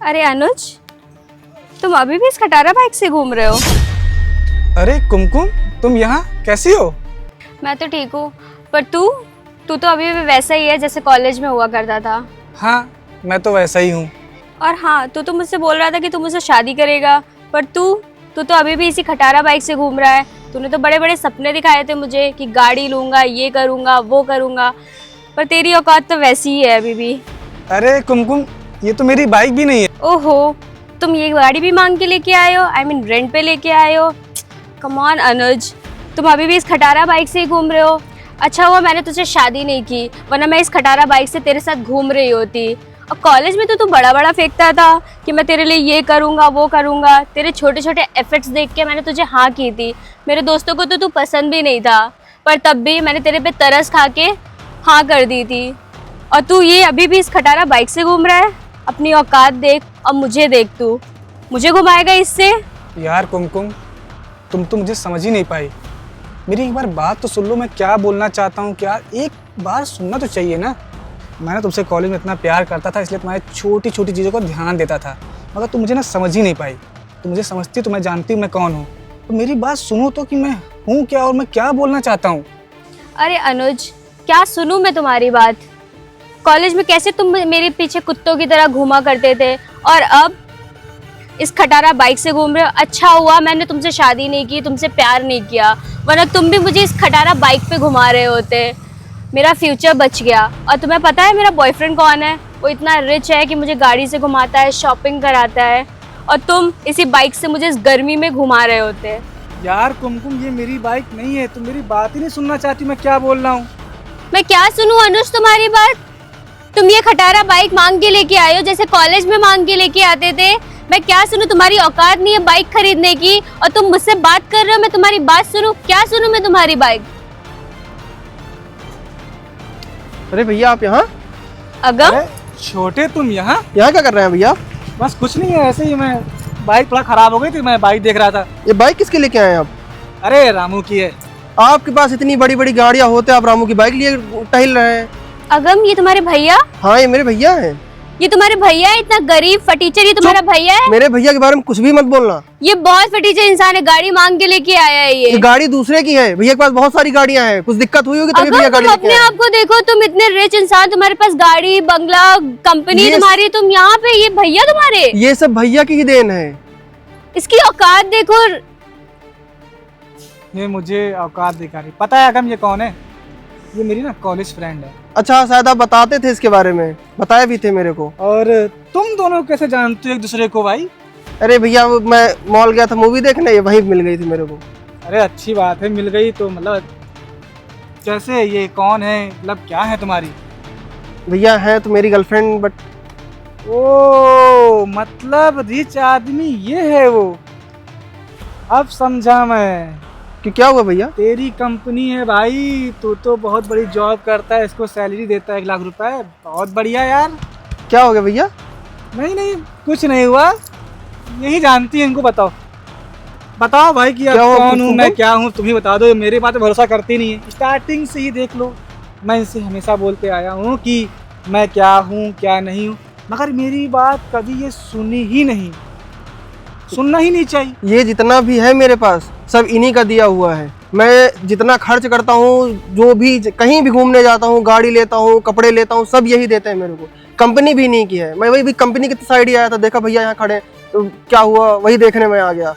अरे अनुज, तुम अभी भी इस खटारा बाइक से घूम रहे हो? अरे कुमकुम, तुम यहाँ कैसी हो? मैं तो ठीक हूँ, पर तू तू तो अभी भी वैसा ही है जैसे कॉलेज में हुआ करता था। हाँ, मैं तो वैसा ही हूँ। और हाँ, तू तो मुझसे बोल रहा था कि तू मुझसे शादी करेगा, पर तू तू तो अभी भी इसी खटारा बाइक से घूम रहा है। तूने तो बड़े बड़े सपने दिखाए थे मुझे कि गाड़ी लूंगा, ये करूंगा, वो करूंगा, पर तेरी औकात तो वैसी ही है अभी भी। अरे कुमकुम, ये तो मेरी बाइक भी नहीं है। ओहो, तुम ये गाड़ी भी मांग के लेके आए हो? आई मीन रेंट पे लेके आए हो? कम ऑन अनुज, तुम अभी भी इस खटारा बाइक से ही घूम रहे हो। अच्छा हुआ मैंने तुझसे शादी नहीं की, वरना मैं इस खटारा बाइक से तेरे साथ घूम रही होती। और कॉलेज में तो तू बड़ा बड़ा फेंकता था कि मैं तेरे लिए ये करूँगा, वो करूँगा। तेरे छोटे छोटे एफर्ट्स देख के मैंने तुझे हाँ की थी। मेरे दोस्तों को तो तू पसंद भी नहीं था, पर तब भी मैंने तेरे पे तरस खा के हाँ कर दी थी। और तू ये अभी भी इस खटारा बाइक से घूम रहा है। अपनी औकात देख और मुझे देख, तू मुझे घुमाएगा इससे? यार कुमकुम, तुम तो मुझे समझ ही नहीं पाई। मेरी एक बार बात तो सुन लो, मैं क्या बोलना चाहता हूँ। क्या एक बार सुनना तो चाहिए ना। मैंने तुमसे कॉलेज में इतना प्यार करता था, इसलिए तुम्हारी छोटी छोटी चीज़ों को ध्यान देता था, मगर तुम मुझे ना समझ ही नहीं पाई। तुम मुझे समझती, तुम्हें जानती हूँ मैं कौन हूँ। तो मेरी बात सुनो तो कि मैं हूँ क्या और मैं क्या बोलना चाहता हूँ। अरे अनुज, क्या सुनूं मैं तुम्हारी बात? कॉलेज में कैसे तुम मेरे पीछे कुत्तों की तरह घूमा करते थे, और अब इस खटारा बाइक से घूम रहे हो। अच्छा हुआ मैंने तुमसे शादी नहीं की, तुमसे प्यार नहीं किया, वरना तुम भी मुझे इस खटारा बाइक पे घुमा रहे होते। मेरा फ्यूचर बच गया। और तुम्हें पता है मेरा बॉयफ्रेंड कौन है? वो इतना रिच है कि मुझे गाड़ी से घुमाता है, शॉपिंग कराता है, और तुम इसी बाइक से मुझे इस गर्मी में घुमा रहे होते। यार कुमकुम, ये मेरी बाइक नहीं है। तुम मेरी बात ही नहीं सुनना चाहती, मैं क्या बोल रहा हूँ। मैं क्या सुनूं अनुज तुम्हारी बात? तुम ये खटारा बाइक मांग के लेके आए हो जैसे कॉलेज में मांग के लेके आते थे। मैं क्या सुनूं? तुम्हारी औकात नहीं है बाइक खरीदने की, और तुम मुझसे बात कर रहे हो, मैं तुम्हारी बात सुनूं? क्या सुनूं मैं तुम्हारी बाइक? अरे भैया, आप यहाँ अगम, छोटे, तुम यहाँ क्या कर रहे हैं भैया? बस कुछ नहीं है, ऐसे ही। मैं बाइक थोड़ा खराब हो गई थी, मैं बाइक देख रहा था। ये बाइक किसके लेके आए हैं आप? अरे रामू की है। आपके पास इतनी बड़ी बड़ी गाड़ियाँ होते, आप रामू की बाइक लिए टहल रहे हैं? अगम, ये तुम्हारे भैया? हाँ, ये मेरे भैया हैं। ये तुम्हारे भैया है? इतना गरीब फटीचर ये तुम्हारा भैया है? मेरे भैया के बारे में कुछ भी मत बोलना। ये बहुत फटीचर इंसान है, गाड़ी मांग के लेके आया है ये गाड़ी दूसरे की है। भैया के पास बहुत सारी गाड़ियाँ हैं, कुछ दिक्कत हुई होगी तभी भैया गाड़ी तुम लेके अपने आए। आप को देखो, तुम इतने रिच इंसान, तुम्हारे पास गाड़ी, बंगला, कंपनी तुम्हारी, तुम यहाँ पे ये भैया तुम्हारे? ये सब भैया की ही देन है। इसकी औकात देखो। ये मुझे औकात दिखा रही। पता है अगम ये कौन है? ये मेरी ना कॉलेज फ्रेंड है। अच्छा, शायद आप बताते थे इसके बारे में, बताए भी थे मेरे को। और तुम दोनों कैसे जानते हो एक दूसरे को भाई? अरे भैया, मैं मॉल गया था मूवी देखने, ये वहीं मिल गई थी मेरे को। अरे अच्छी बात है, मिल गई तो। मतलब कैसे, ये कौन है, मतलब क्या है तुम्हारी? भैया है तो मेरी गर्लफ्रेंड, बट ओ मतलब रिच आदमी ये है वो। अब समझा मैं। कि क्या हुआ भैया? तेरी कंपनी है भाई, तू तो बहुत बड़ी जॉब करता है, इसको सैलरी देता है 1 लाख रुपए। बहुत बढ़िया यार। क्या हो गया भैया? नहीं नहीं, कुछ नहीं हुआ। यही जानती है, इनको बताओ। बताओ भाई कि अब कौन हूँ मैं, क्या हूँ, तुम ही बता दो। मेरे बात पे भरोसा करती नहीं है। स्टार्टिंग से ही देख लो, मैं इनसे हमेशा बोलते आया हूँ कि मैं क्या हूँ क्या नहीं हूँ, मगर मेरी बात कभी ये सुनी ही नहीं। सुनना ही नहीं चाहिए। ये जितना भी है मेरे पास सब इन्हीं का दिया हुआ है। मैं जितना खर्च करता हूँ, जो भी कहीं भी घूमने जाता हूँ, गाड़ी लेता हूँ, कपड़े लेता हूँ, सब यही देते हैं मेरे को। कंपनी भी नहीं की है। मैं वही भी कंपनी की साइड ही आया था, देखा भैया यहाँ खड़े, तो क्या हुआ वही देखने में आ गया।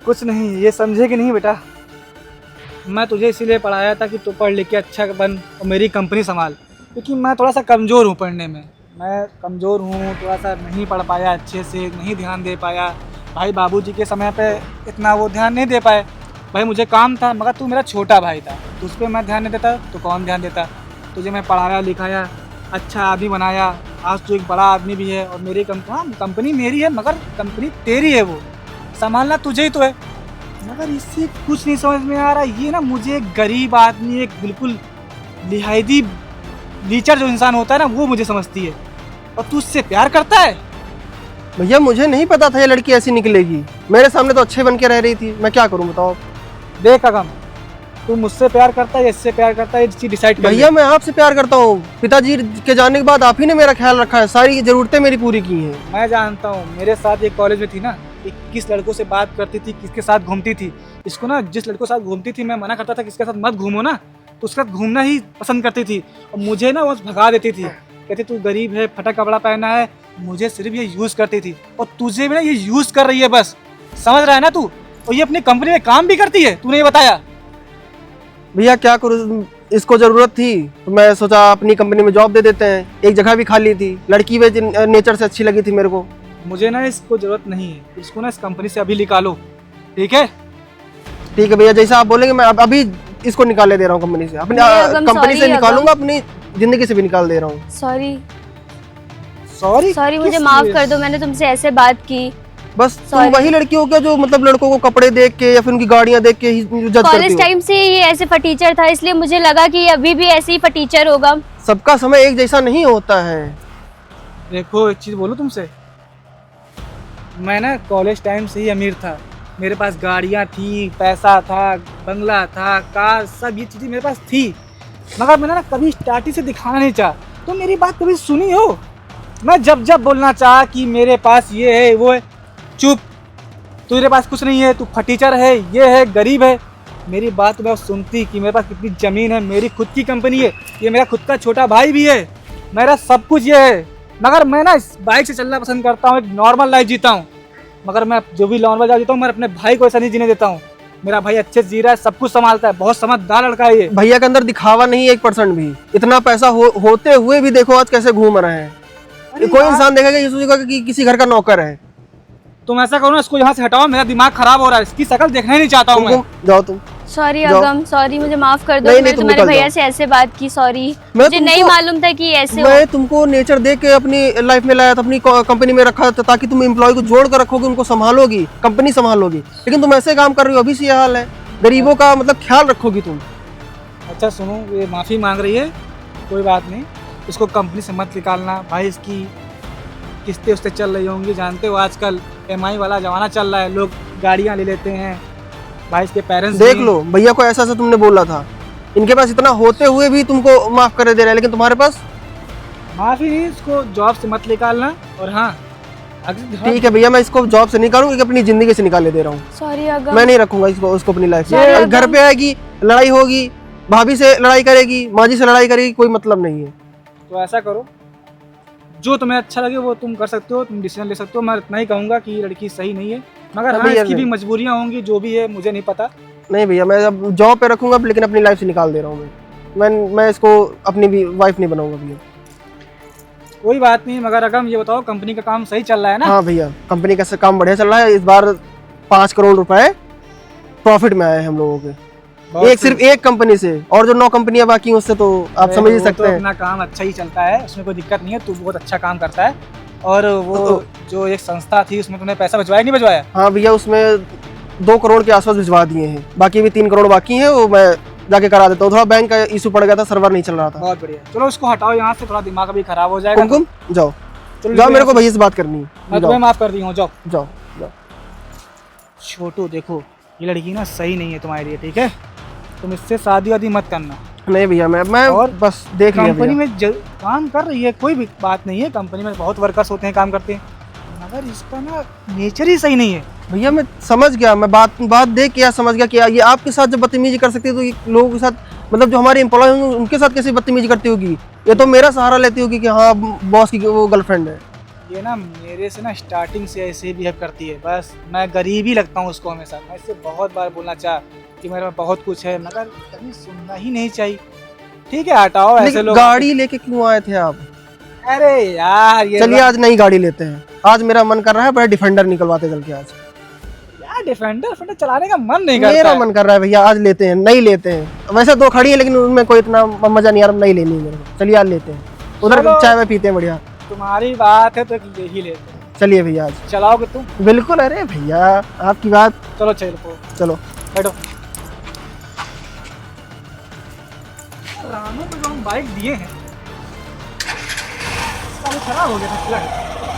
कुछ नहीं, ये समझे कि नहीं बेटा, मैं तुझे इसीलिए पढ़ाया था कि तू पढ़ लिख के अच्छा बन और मेरी कंपनी संभाल। क्योंकि मैं थोड़ा सा कमज़ोर हूँ पढ़ने में। मैं कमज़ोर हूँ, थोड़ा सा नहीं पढ़ पाया अच्छे से, नहीं ध्यान दे पाया। भाई बाबूजी के समय पे इतना वो ध्यान नहीं दे पाए। भाई मुझे काम था, मगर तू मेरा छोटा भाई था, तो उस पर मैं ध्यान नहीं देता तो कौन ध्यान देता? तुझे मैं पढ़ाया लिखाया, अच्छा आदमी बनाया, आज तू एक बड़ा आदमी भी है। और मेरी कंपनी मेरी है, मगर कंपनी तेरी है, वो संभालना तुझे ही तो है। मगर इससे कुछ नहीं समझ में आ रहा। ये ना मुझे एक गरीब आदमी, एक बिल्कुल लिहायदी लीचर जो इंसान होता है ना, वो मुझे समझती है, और तू उससे प्यार करता है। भैया मुझे नहीं पता था ये लड़की ऐसी निकलेगी। मेरे सामने तो अच्छे बन के रह रही थी, मैं क्या करूं बताओ। देख अगम, तू मुझसे प्यार करता है या इससे प्यार करता है, ये चीज डिसाइड कर भैया मैं आपसे प्यार करता हूँ। पिताजी के जाने के बाद आप ही ने मेरा ख्याल रखा है, सारी जरूरतें मेरी पूरी की हैं। मैं जानता हूँ, मेरे साथ एक कॉलेज में थी ना, 21 लड़कों से बात करती थी, किसके साथ घूमती थी। इसको ना जिस लड़कों के साथ घूमती थी मैं मना करता था कि इसके साथ मत घूमो ना, तो उसके साथ घूमना ही पसंद करती थी और मुझे ना वो भगा देती थी, कहती तू गरीब है, फटा कपड़ा पहना है, मुझे सिर्फ ये यूज करती थी। और तुझे भी ना ये यूज कर रही है बस, समझ रहा है ना तू। और ये अपनी कंपनी में काम भी करती है, तूने ये बताया। भैया क्या करूँ, इसको जरूरत थी तो मैं सोचा अपनी कंपनी में जॉब दे देते हैं। एक जगह भी खाली थी, लड़की भी नेचर से अच्छी लगी थी मेरे को। मुझे ना इसको जरूरत नहीं है, इसको ना इस कंपनी से अभी निकालो, ठीक है? ठीक है भैया, जैसा आप बोलेंगे मैं अभी इसको निकाले दे रहा हूँ कंपनी से, अपनी अगम, कंपनी से sorry, निकालूंगा, अपनी जिंदगी से भी निकाल दे रहा हूँ। सॉरी सॉरी सॉरी, मुझे माफ कर दो, मैंने तुमसे ऐसे बात की। बस तुम Sorry. वही लड़की हो क्या जो मतलब लड़कों को कपड़े देख के या फिर उनकी गाड़ियां देख के ही जज करती कॉलेज हो? टाइम से ये ऐसे फटीचर था, इसलिए मुझे लगा कि ये अभी भी ऐसे ही फटीचर होगा। सबका समय एक जैसा नहीं होता है। देखो एक चीज बोलूं तुमसे, मैं ना कॉलेज टाइम से ही अमीर था, मेरे पास गाड़ियाँ थी, पैसा था, बंगला था, कार, सब ये चीज़ें मेरे पास थी, मगर मैंने ना कभी स्टार्टिंग से दिखाना नहीं चाहा। तो मेरी बात कभी सुनी हो? मैं जब जब बोलना चाहा कि मेरे पास ये है वो है, चुप, तेरे पास कुछ नहीं है, तू फटीचर है, ये है, गरीब है। मेरी बात मैं सुनती कि मेरे पास कितनी ज़मीन है, मेरी खुद की कंपनी है, ये मेरा खुद का छोटा भाई भी है, मेरा सब कुछ ये है। मगर मैं ना इस बाइक से चलना पसंद करता हूँ, एक नॉर्मल लाइफ जीता हूँ। मगर मैं जो भी नॉर्मल लाइफ जीता हूँ, मैं अपने भाई को ऐसा नहीं जीने देता हूँ। मेरा भाई अच्छे से जी रहा है, सब कुछ संभालता है, बहुत समझदार लड़का है ये। भैया के अंदर दिखावा नहीं 1% भी। इतना पैसा होते हुए भी देखो आज कैसे घूम रहे हैं। कोई इंसान देखेगा ये सोचेगा कि किसी घर का नौकर है। तुम ऐसा करो ना, इसको यहाँ से हटाओ, मेरा दिमाग खराब हो रहा है, इसकी शक्ल देखना ही नहीं चाहता हूँ मैं। जाओ तुम। सॉरी जाओ। अगम, सॉरी, मुझे माफ कर दो, नहीं, मैंने तुम तुम्हारे निकल भैया जाओ। से ऐसे बात की, सॉरी। मैं मुझे नहीं तुमको- मालूम था कि ऐसे हो। मैं तुमको नेचर देख के अपनी लाइफ में लाया था, अपनी कंपनी में रखा था ताकि तुम एम्प्लॉय को जोड़ कर रखोगे, उनको संभालोगी, कंपनी संभालोगी। लेकिन तुम ऐसे काम कर रही हो, अभी से ये हाल है। गरीबों का मतलब ख्याल रखोगी तुम। अच्छा सुनो, ये माफ़ी मांग रही है, कोई बात नहीं, इसको कंपनी से मत निकालना भाई। इसकी किस्तें उससे चल रही होंगी, जानते हो आजकल EMI वाला ज़माना चल रहा है, लोग गाड़ियाँ ले लेते हैं भाई। इसके पेरेंट्स देख लो भैया को ऐसा ऐसा तुमने बोला था, इनके पास इतना होते हुए भी तुमको माफ कर दे रहे हैं, लेकिन तुम्हारे पास। माफ़ी नहीं, इसको जॉब से मत निकालना। और हाँ, ठीक है भैया, मैं इसको जॉब से निकालूंगी, अपनी जिंदगी से निकाले दे रहा हूँ। सॉरी अगम। मैं नहीं रखूंगा उसको अपनी लाइफ Sorry, में। अगम। घर पे आएगी, लड़ाई होगी, भाभी से लड़ाई करेगी, माँ जी से लड़ाई करेगी, कोई मतलब नहीं है। तो ऐसा करो, जो तुम्हें अच्छा लगे वो तुम कर सकते हो, तुम डिसीजन ले सकते हो। मैं इतना ही कहूँगा कि ये लड़की सही नहीं है, मगर हाँ भैया इसकी भी नहीं। मजबूरियाँ होंगी, जो भी है मुझे नहीं पता। नहीं भैया, मैं अब जॉब पे रखूंगा, लेकिन अपनी लाइफ से निकाल दे रहा हूँ मैं इसको अपनी भी वाइफ नहीं बनाऊंगा भैया। कोई बात नहीं, मगर अगम ये बताओ, कंपनी का काम सही चल रहा है ना? हाँ भैया, कंपनी का काम बढ़िया चल रहा है। इस बार 5 करोड़ रुपए प्रॉफिट में आए हैं हम लोगों के, बहुत सिर्फ एक कंपनी से। और जो 9 कंपनियां बाकी हैं उससे तो आप समझ ही वो सकते तो हैं। अपना काम अच्छा ही चलता है, उसमें कोई दिक्कत नहीं है, तू बहुत अच्छा काम करता है। और वो जो एक संस्था थी उसमें तुमने पैसा भिजवाया नहीं भिजवाया? हाँ भैया, उसमें 2 करोड़ के आसपास भिजवा दिए हैं, बाकी भी 3 करोड़ बाकी हैं, वो मैं जाके करा देता हूँ। थोड़ा बैंक का इशू पड़ गया था, सर्वर नहीं चल रहा था। बहुत बढ़िया, चलो उसको हटाओ यहाँ से, थोड़ा दिमाग अभी खराब हो जाएगा। कुमकुम जाओ, चलो जाओ, मेरे को भैया से बात करनी है। मैं जाओ तुम्हें माफ कर दी हूँ, जाओ। जाओ जाओ। छोटू देखो, ये लड़की ना सही नहीं है तुम्हारे लिए, ठीक है? तुम इससे शादी वादी मत करना। नहीं भैया, मैं और बस देख लिया कंपनी भैया। में काम कर रही है, कोई भी बात नहीं है, कंपनी में बहुत वर्कर्स होते हैं, काम करते हैं, मगर इसका ना नेचर ही सही नहीं है। भैया मैं समझ गया, मैं बात देख के समझ गया कि ये आपके साथ जब बदतमीजी कर सकती है तो ये लोगों के साथ, मतलब जो हमारे एम्प्लॉय होंगे उनके साथ कैसे बदतमीजी करती होगी। ये तो मेरा सहारा लेती होगी कि हाँ बॉस की वो गर्लफ्रेंड है। ये ना मेरे से ना स्टार्टिंग से ऐसे बिहेव करती है, बस मैं गरीब ही लगता हूँ उसको हमेशा। मैं इससे बहुत बार बोलना चाहा कि मेरे पास बहुत कुछ है, मगर कभी सुनना ही नहीं चाहिए। ठीक है हटाओ ऐसे लेकिन लोग। गाड़ी लेके क्यों आए थे आप? अरे यार ये चलिए आज नई गाड़ी लेते हैं, आज मेरा मन कर रहा है बड़ा डिफेंडर निकलवाते चल के। आज यार डिफेंडर चलाने का मन नहीं करता मेरा है। मन कर रहा है भैया, आज लेते हैं, नई लेते हैं। वैसे 2 खड़ी है लेकिन उनमें कोई इतना मजा नहीं आ रहा, नई लेनी है मेरे को। चलिए आज लेते हैं, उधर चलो। चाय में पीते हैं बढ़िया। तुम्हारी बात है तो ले ही लेते हैं। चलिए भैया आज। चलाओगे तुम? बिल्कुल, अरे भैया आपकी बात। चलो चलो चलो बैठो। रानू को जो हम बाइक दिए हैं, इसका भी खराब हो गया था,